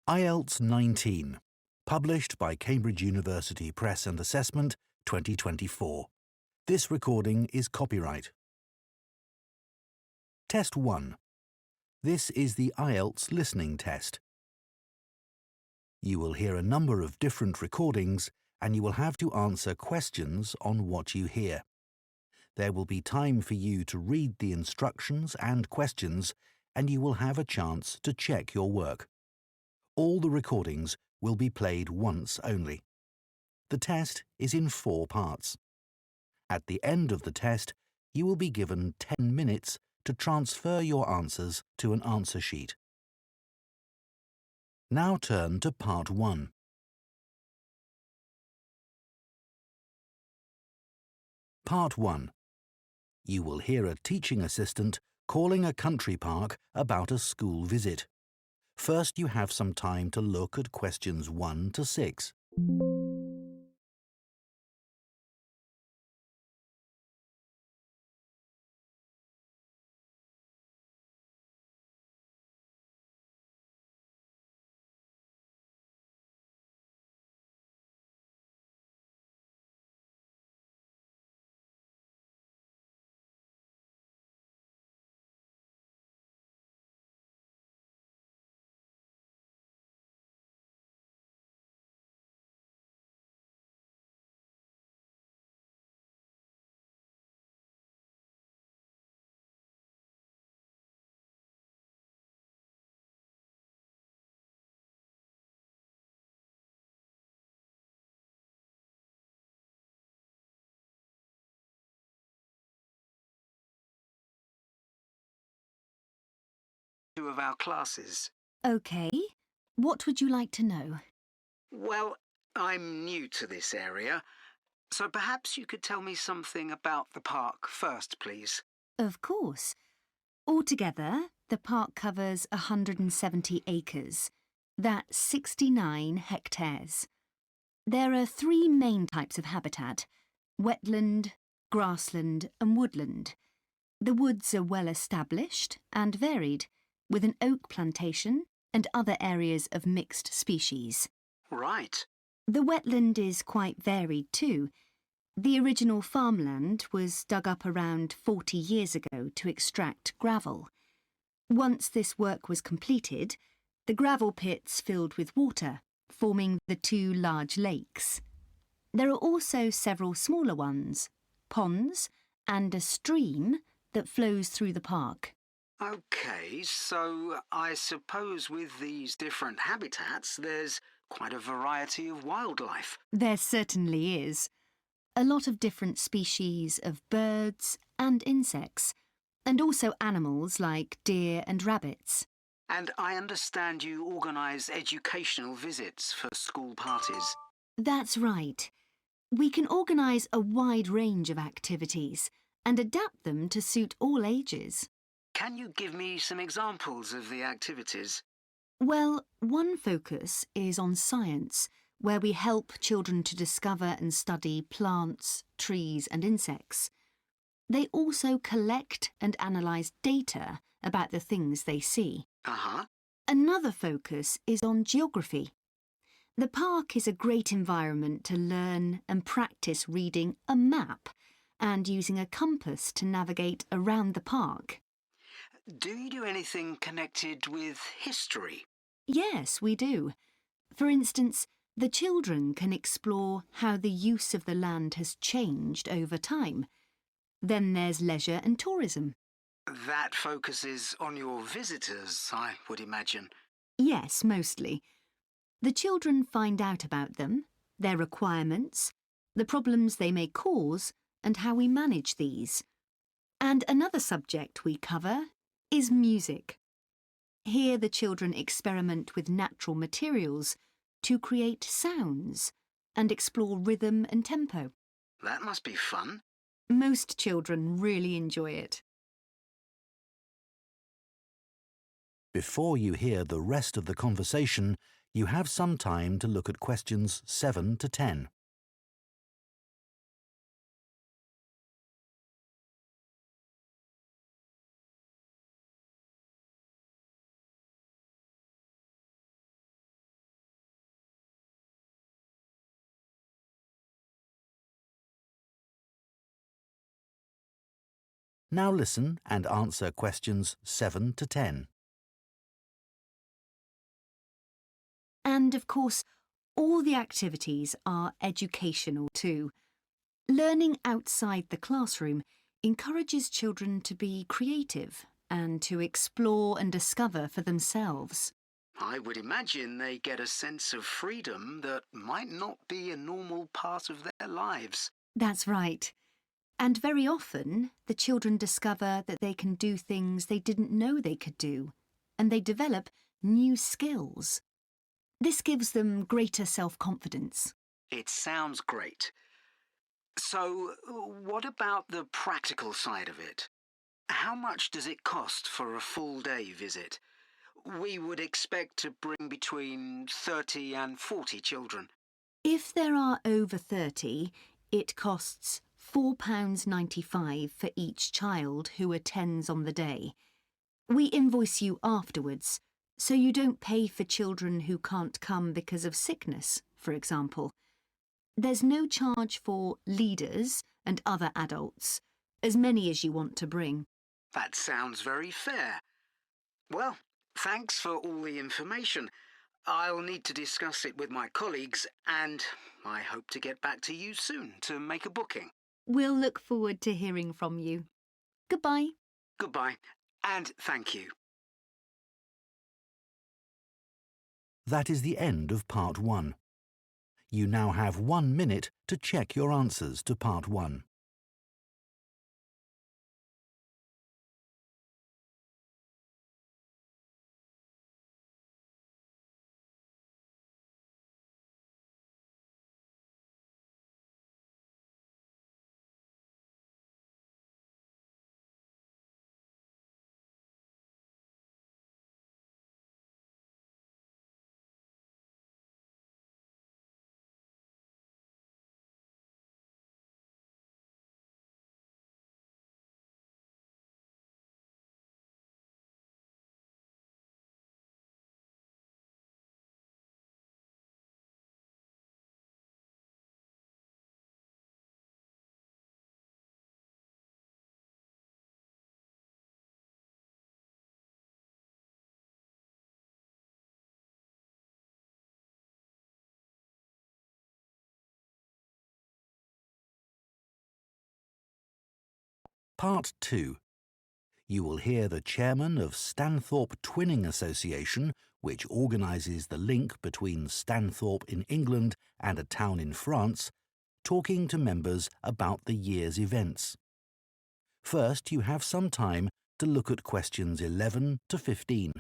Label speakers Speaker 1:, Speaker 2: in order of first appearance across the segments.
Speaker 1: IELTS 19, published by Cambridge University Press and Assessment 2024. This recording is copyright. Test 1. This is the IELTS listening test. You will hear a number of different recordings and you will have to answer questions on what you hear. There will be time for you to read the instructions and questions and you will have a chance to check your work. All the recordings will be played once only. The test is in 4 parts. At the end of the test, you will be given 10 minutes to transfer your answers to an answer sheet. Now turn to Part 1. Part 1. You will hear a teaching assistant calling a country park about a school visit. First, you have some time to look at questions 1 to 6.
Speaker 2: Of our classes.
Speaker 3: OK. What would you like to know?
Speaker 2: Well, I'm new to this area, so perhaps you could tell me something about the park first, please.
Speaker 3: Of course. Altogether, the park covers 170 acres. That's 69 hectares. There are 3 main types of habitat: wetland, grassland and woodland. The woods are well established and varied, with an oak plantation and other areas of mixed species.
Speaker 2: Right.
Speaker 3: The wetland is quite varied too. The original farmland was dug up around 40 years ago to extract gravel. Once this work was completed, the gravel pits filled with water, forming the 2 large lakes. There are also several smaller ones, ponds, and a stream that flows through the park.
Speaker 2: OK, so I suppose with these different habitats, there's quite a variety of wildlife.
Speaker 3: There certainly is. A lot of different species of birds and insects, and also animals like deer and rabbits.
Speaker 2: And I understand you organise educational visits for school parties.
Speaker 3: That's right. We can organise a wide range of activities and adapt them to suit all ages.
Speaker 2: Can you give me some examples of the activities?
Speaker 3: Well, one focus is on science, where we help children to discover and study plants, trees and insects. They also collect and analyse data about the things they see. Another focus is on geography. The park is a great environment to learn and practice reading a map and using a compass to navigate around the park.
Speaker 2: Do you do anything connected with history?
Speaker 3: Yes, we do. For instance, the children can explore how the use of the land has changed over time. Then there's leisure and tourism.
Speaker 2: That focuses on your visitors, I would imagine.
Speaker 3: Yes, mostly. The children find out about them, their requirements, the problems they may cause, and how we manage these. And another subject we cover is music. Here the children experiment with natural materials to create sounds and explore rhythm and tempo.
Speaker 2: That must be fun.
Speaker 3: Most children really enjoy it.
Speaker 1: Before you hear the rest of the conversation, you have some time to look at questions 7 to 10. Now listen and answer questions 7 to 10.
Speaker 3: And of course, all the activities are educational too. Learning outside the classroom encourages children to be creative and to explore and discover for themselves.
Speaker 2: I would imagine they get a sense of freedom that might not be a normal part of their lives.
Speaker 3: That's right. And very often, the children discover that they can do things they didn't know they could do, and they develop new skills. This gives them greater self-confidence.
Speaker 2: It sounds great. So, what about the practical side of it? How much does it cost for a full-day visit? We would expect to bring between 30 and 40 children.
Speaker 3: If there are over 30, it costs £4.95 for each child who attends on the day. We invoice you afterwards, so you don't pay for children who can't come because of sickness, for example. There's no charge for leaders and other adults, as many as you want to bring.
Speaker 2: That sounds very fair. Well, thanks for all the information. I'll need to discuss it with my colleagues, and I hope to get back to you soon to make a booking.
Speaker 3: We'll look forward to hearing from you. Goodbye.
Speaker 2: Goodbye, and thank you.
Speaker 1: That is the end of Part 1. You now have 1 minute to check your answers to Part 1. Part 2. You will hear the chairman of Stanthorpe Twinning Association, which organises the link between Stanthorpe in England and a town in France, talking to members about the year's events. First, you have some time to look at questions 11 to 15.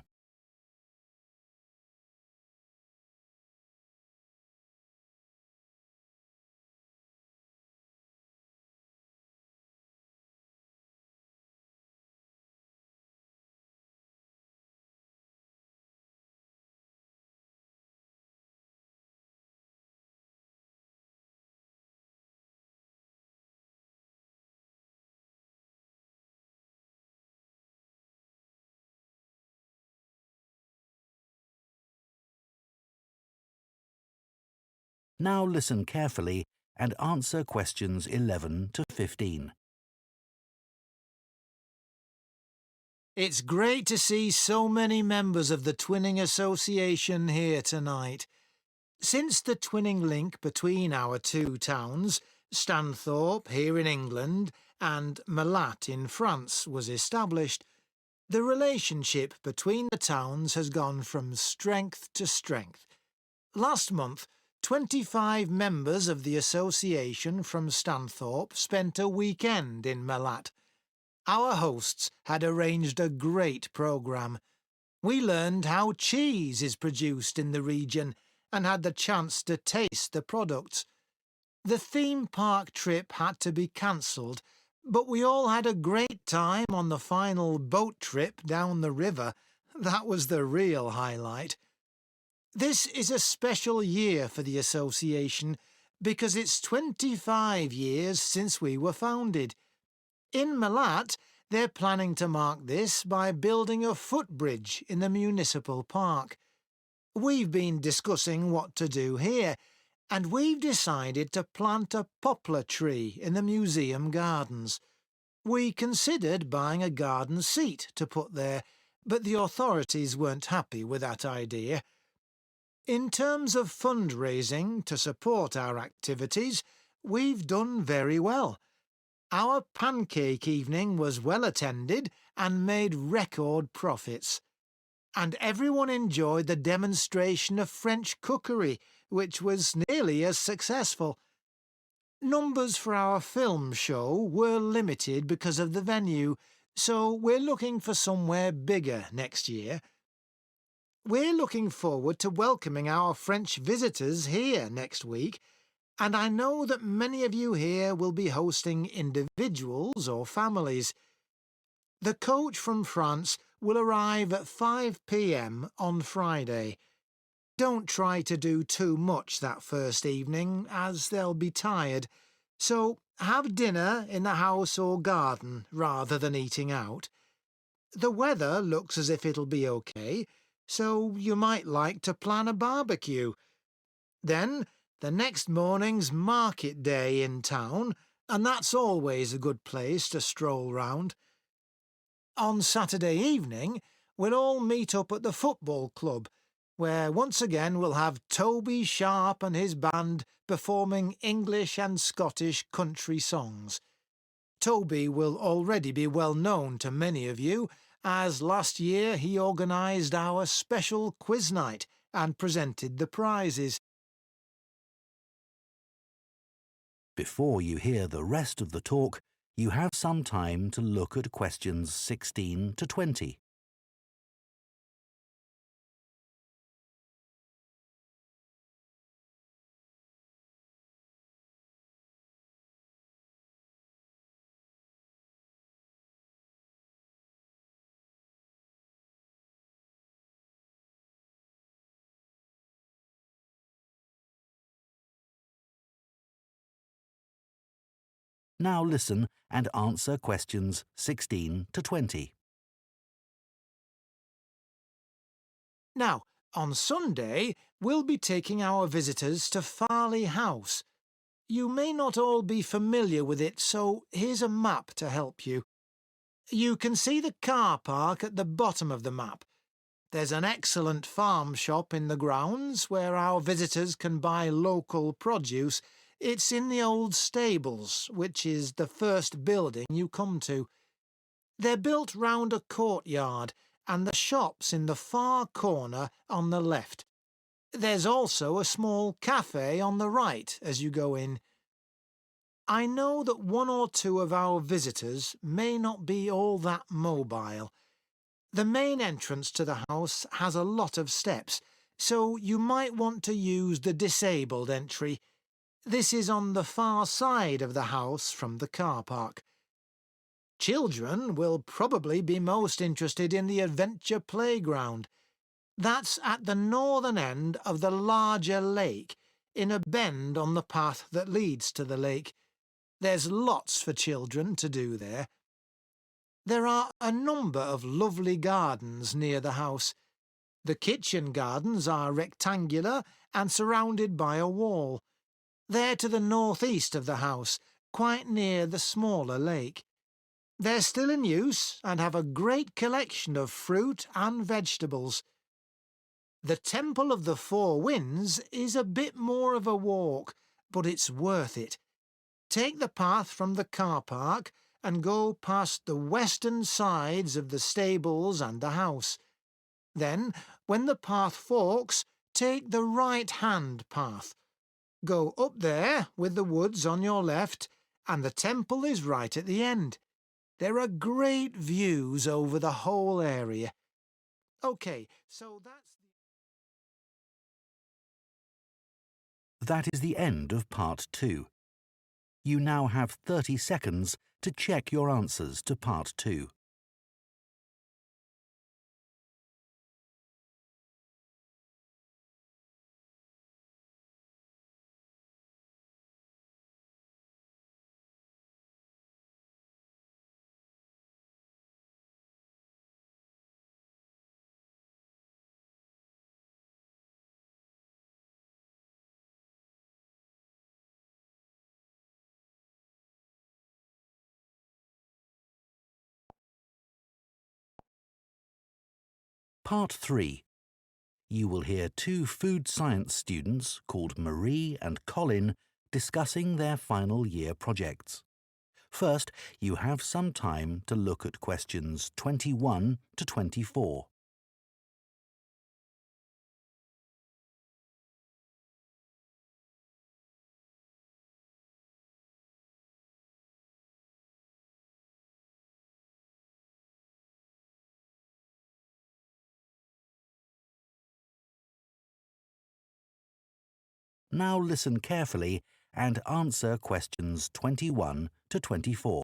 Speaker 1: Now listen carefully and answer questions 11 to 15.
Speaker 4: It's great to see so many members of the Twinning Association here tonight. Since the twinning link between our two towns, Stanthorpe here in England and Malat in France, was established, the relationship between the towns has gone from strength to strength. Last month, 25 members of the association from Stanthorpe spent a weekend in Malat. Our hosts had arranged a great programme. We learned how cheese is produced in the region and had the chance to taste the products. The theme park trip had to be cancelled, but we all had a great time on the final boat trip down the river. That was the real highlight. This is a special year for the association because it's 25 years since we were founded. In Malat, they're planning to mark this by building a footbridge in the municipal park. We've been discussing what to do here, and we've decided to plant a poplar tree in the museum gardens. We considered buying a garden seat to put there, but the authorities weren't happy with that idea. In terms of fundraising to support our activities, we've done very well. Our pancake evening was well attended and made record profits. And everyone enjoyed the demonstration of French cookery, which was nearly as successful. Numbers for our film show were limited because of the venue, so we're looking for somewhere bigger next year. We're looking forward to welcoming our French visitors here next week, and I know that many of you here will be hosting individuals or families. The coach from France will arrive at 5 p.m. on Friday. Don't try to do too much that first evening, as they'll be tired, so have dinner in the house or garden rather than eating out. The weather looks as if it'll be okay, so you might like to plan a barbecue. Then the next morning's market day in town, and that's always a good place to stroll round. On Saturday evening, we'll all meet up at the football club, where once again we'll have Toby Sharp and his band performing English and Scottish country songs. Toby will already be well known to many of you, as last year he organised our special quiz night and presented the prizes.
Speaker 1: Before you hear the rest of the talk, you have some time to look at questions 16 to 20. Now listen and answer questions 16 to 20.
Speaker 4: Now, on Sunday, we'll be taking our visitors to Farley House. You may not all be familiar with it, so here's a map to help you. You can see the car park at the bottom of the map. There's an excellent farm shop in the grounds where our visitors can buy local produce. It's in the old stables, which is the first building you come to. They're built round a courtyard, and the shop's in the far corner on the left. There's also a small cafe on the right as you go in. I know that one or two of our visitors may not be all that mobile. The main entrance to the house has a lot of steps, so you might want to use the disabled entry. This is on the far side of the house from the car park. Children will probably be most interested in the adventure playground. That's at the northern end of the larger lake, in a bend on the path that leads to the lake. There's lots for children to do there. There are a number of lovely gardens near the house. The kitchen gardens are rectangular and surrounded by a wall. They're to the northeast of the house, quite near the smaller lake. They're still in use and have a great collection of fruit and vegetables. The Temple of the Four Winds is a bit more of a walk, but it's worth it. Take the path from the car park and go past the western sides of the stables and the house. Then, when the path forks, take the right-hand path. Go up there with the woods on your left, and the temple is right at the end. There are great views over the whole area. OK, so
Speaker 1: That is the end of part 2. You now have 30 seconds to check your answers to part 2. Part 3. You will hear two food science students called Marie and Colin discussing their final year projects. First, you have some time to look at questions 21 to 24. Now listen carefully and answer questions 21 to 24.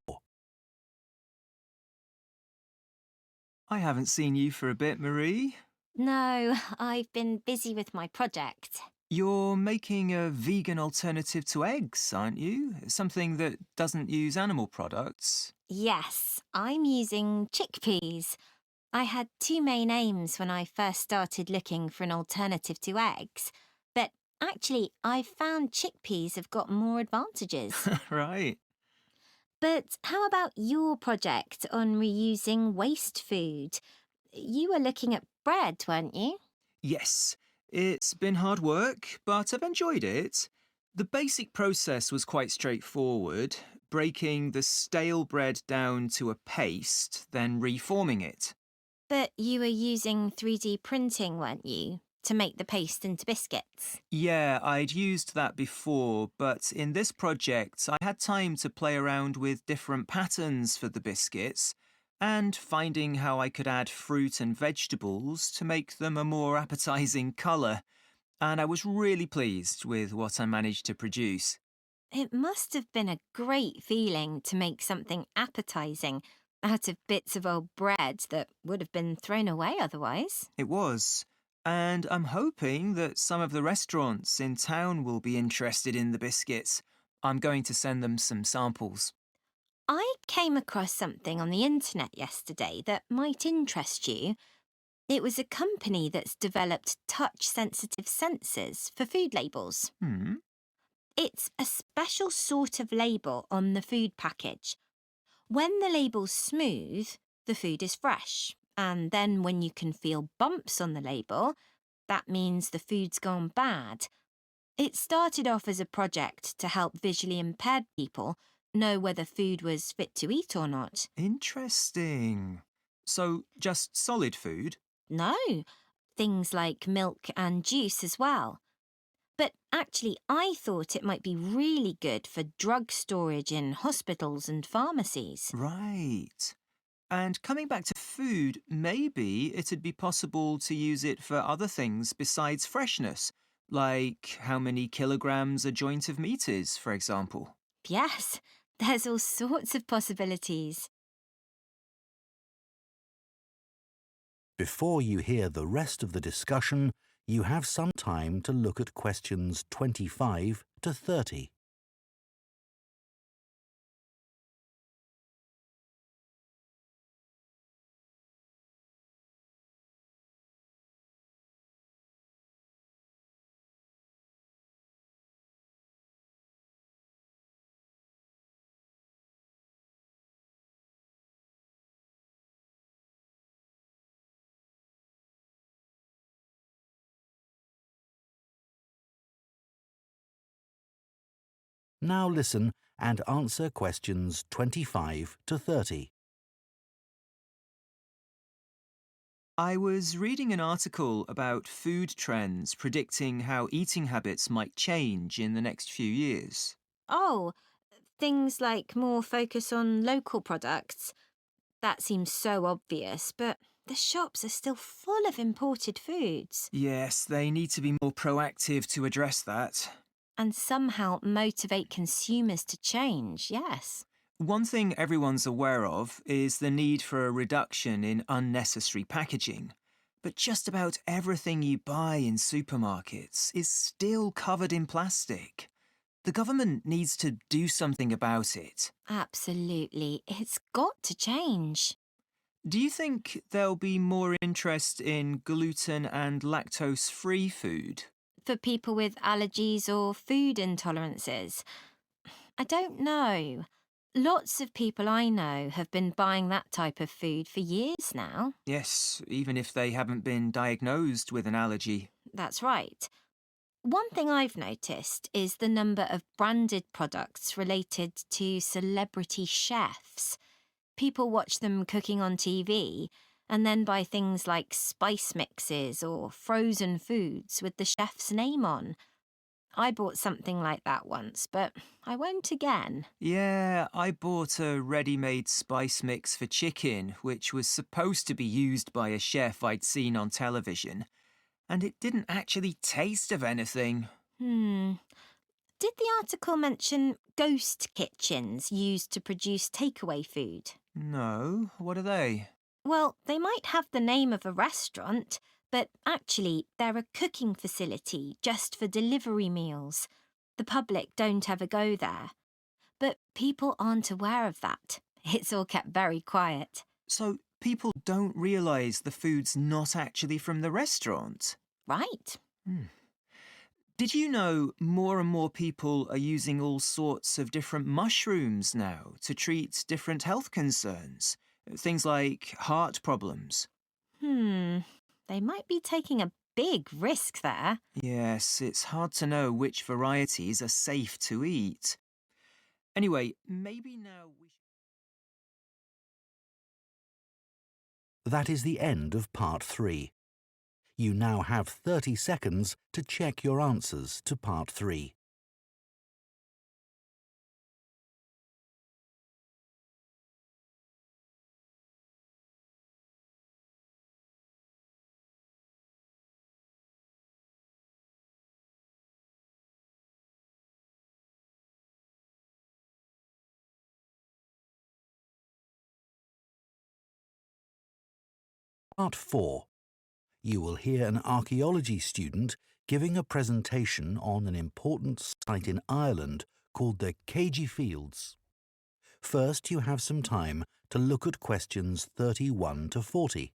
Speaker 5: I haven't seen you for a bit, Marie.
Speaker 6: No, I've been busy with my project.
Speaker 5: You're making a vegan alternative to eggs, aren't you? Something that doesn't use animal products.
Speaker 6: Yes, I'm using chickpeas. I had two main aims when I first started looking for an alternative to eggs, but actually I've found chickpeas have got more advantages.
Speaker 5: Right.
Speaker 6: But how about your project on reusing waste food? You were looking at bread, weren't you?
Speaker 5: Yes, it's been hard work, but I've enjoyed it. The basic process was quite straightforward, breaking the stale bread down to a paste, then reforming it.
Speaker 6: But you were using 3D printing, weren't you, to make the paste into biscuits?
Speaker 5: Yeah, I'd used that before, but in this project I had time to play around with different patterns for the biscuits and finding how I could add fruit and vegetables to make them a more appetising colour, and I was really pleased with what I managed to produce.
Speaker 6: It must have been a great feeling to make something appetising out of bits of old bread that would have been thrown away otherwise.
Speaker 5: It was. And I'm hoping that some of the restaurants in town will be interested in the biscuits. I'm going to send them some samples.
Speaker 6: I came across something on the internet yesterday that might interest you. It was a company that's developed touch-sensitive sensors for food labels. It's a special sort of label on the food package. When the label's smooth, the food is fresh. And then when you can feel bumps on the label, that means the food's gone bad. It started off as a project to help visually impaired people know whether food was fit to eat or not.
Speaker 5: Interesting. So, just solid food?
Speaker 6: No, things like milk and juice as well. But actually, I thought it might be really good for drug storage in hospitals and pharmacies.
Speaker 5: Right. And coming back to food, maybe it'd be possible to use it for other things besides freshness, like how many kilograms a joint of meat is, for example.
Speaker 6: Yes, there's all sorts of possibilities.
Speaker 1: Before you hear the rest of the discussion, you have some time to look at questions 25 to 30. Now listen and answer questions 25 to 30.
Speaker 5: I was reading an article about food trends predicting how eating habits might change in the next few years.
Speaker 6: Oh, things like more focus on local products. That seems so obvious, but the shops are still full of imported foods.
Speaker 5: Yes, they need to be more proactive to address that.
Speaker 6: And somehow motivate consumers to change, yes.
Speaker 5: One thing everyone's aware of is the need for a reduction in unnecessary packaging. But just about everything you buy in supermarkets is still covered in plastic. The government needs to do something about it.
Speaker 6: Absolutely. It's got to change.
Speaker 5: Do you think there'll be more interest in gluten and lactose-free food?
Speaker 6: For people with allergies or food intolerances. I don't know. Lots of people I know have been buying that type of food for years now.
Speaker 5: Yes, even if they haven't been diagnosed with an allergy.
Speaker 6: That's right. One thing I've noticed is the number of branded products related to celebrity chefs. People watch them cooking on TV and then buy things like spice mixes or frozen foods with the chef's name on. I bought something like that once, but I won't again.
Speaker 5: Yeah, I bought a ready-made spice mix for chicken, which was supposed to be used by a chef I'd seen on television, and it didn't actually taste of anything.
Speaker 6: Did the article mention ghost kitchens used to produce takeaway food?
Speaker 5: No, what are they?
Speaker 6: Well, they might have the name of a restaurant, but actually they're a cooking facility just for delivery meals. The public don't ever go there. But people aren't aware of that. It's all kept very quiet.
Speaker 5: So people don't realise the food's not actually from the restaurant?
Speaker 6: Right.
Speaker 5: Did you know more and more people are using all sorts of different mushrooms now to treat different health concerns? Things like heart problems.
Speaker 6: They might be taking a big risk there.
Speaker 5: Yes, it's hard to know which varieties are safe to eat. Anyway, maybe now we
Speaker 1: That is the end of part 3. You now have 30 seconds to check your answers to part 3. Part 4. You will hear an archaeology student giving a presentation on an important site in Ireland called the Cagey Fields. First, you have some time to look at questions 31 to 40.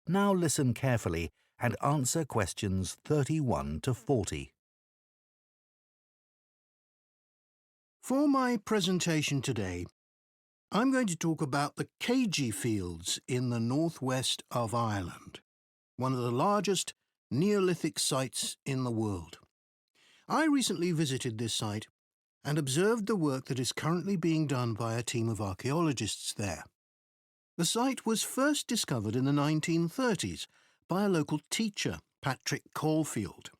Speaker 1: Now listen carefully and answer questions 31 to 40.
Speaker 7: For my presentation today, I'm going to talk about the Cagey Fields in the northwest of Ireland, one of the largest Neolithic sites in the world. I recently visited this site and observed the work that is currently being done by a team of archaeologists there. The site was first discovered in the 1930s by a local teacher, Patrick Caulfield.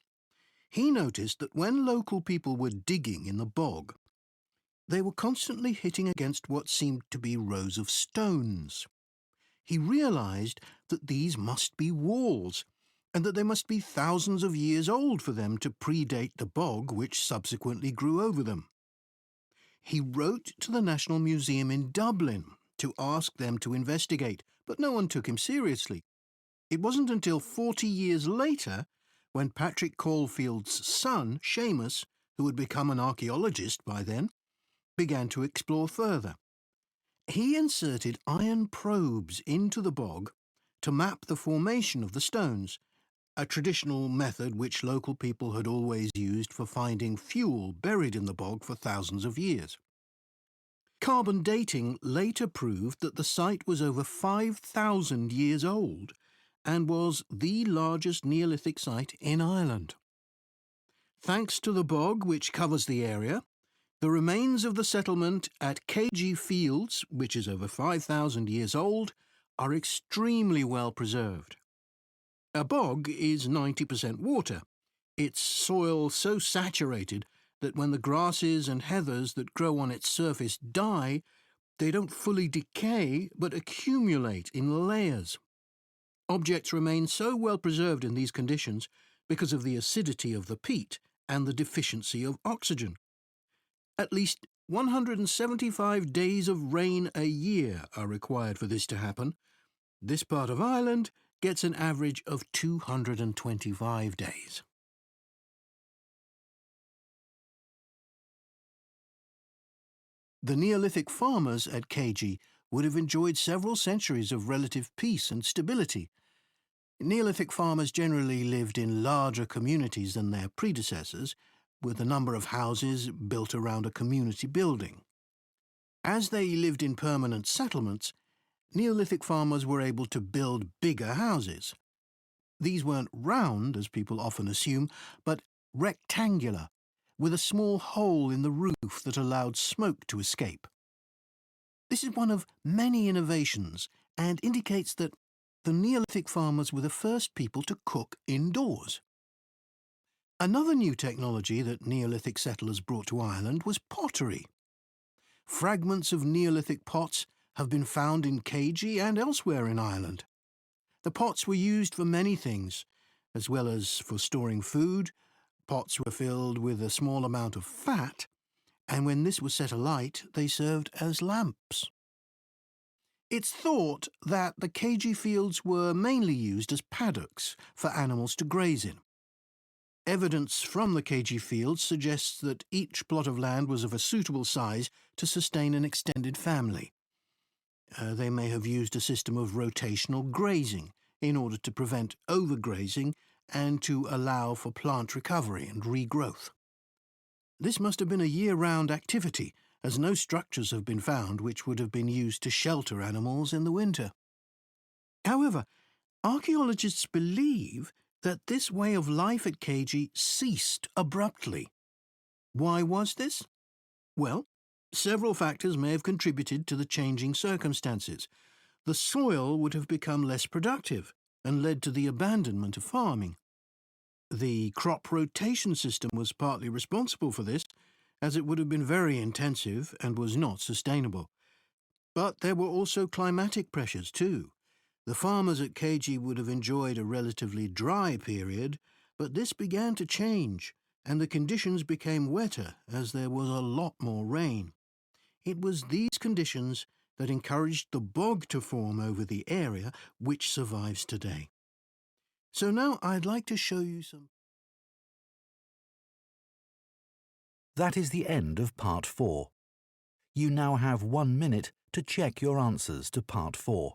Speaker 7: He noticed that when local people were digging in the bog, they were constantly hitting against what seemed to be rows of stones. He realised that these must be walls, and that they must be thousands of years old for them to predate the bog which subsequently grew over them. He wrote to the National Museum in Dublin to ask them to investigate, but no one took him seriously. It wasn't until 40 years later, when Patrick Caulfield's son, Seamus, who had become an archaeologist by then, began to explore further. He inserted iron probes into the bog to map the formation of the stones, a traditional method which local people had always used for finding fuel buried in the bog for thousands of years. Carbon dating later proved that the site was over 5,000 years old and was the largest Neolithic site in Ireland. Thanks to the bog which covers the area, the remains of the settlement at KG Fields, which is over 5,000 years old, are extremely well preserved. A bog is 90% water, its soil so saturated that when the grasses and heathers that grow on its surface die, they don't fully decay but accumulate in layers. Objects remain so well preserved in these conditions because of the acidity of the peat and the deficiency of oxygen. At least 175 days of rain a year are required for this to happen. This part of Ireland gets an average of 225 days. The Neolithic farmers at KG would have enjoyed several centuries of relative peace and stability. Neolithic farmers generally lived in larger communities than their predecessors, with a number of houses built around a community building. As they lived in permanent settlements, Neolithic farmers were able to build bigger houses. These weren't round, as people often assume, but rectangular, with a small hole in the roof that allowed smoke to escape. This is one of many innovations and indicates that the Neolithic farmers were the first people to cook indoors. Another new technology that Neolithic settlers brought to Ireland was pottery. Fragments of Neolithic pots have been found in KG and elsewhere in Ireland. The pots were used for many things, as well as for storing food. Pots were filled with a small amount of fat, and when this was set alight, they served as lamps. It's thought that the KG fields were mainly used as paddocks for animals to graze in. Evidence from the KG fields suggests that each plot of land was of a suitable size to sustain an extended family. They may have used a system of rotational grazing in order to prevent overgrazing and to allow for plant recovery and regrowth. This must have been a year-round activity, as no structures have been found which would have been used to shelter animals in the winter. However, archaeologists believe that this way of life at KG ceased abruptly. Why was this? Well, several factors may have contributed to the changing circumstances. The soil would have become less productive and led to the abandonment of farming. The crop rotation system was partly responsible for this, as it would have been very intensive and was not sustainable. But there were also climatic pressures too. The farmers at KG would have enjoyed a relatively dry period, but this began to change, and the conditions became wetter as there was a lot more rain. It was these conditions that encouraged the bog to form over the area, which survives today. So now I'd like to show you some...
Speaker 1: That is the end of Part 4. You now have 1 minute to check your answers to Part 4.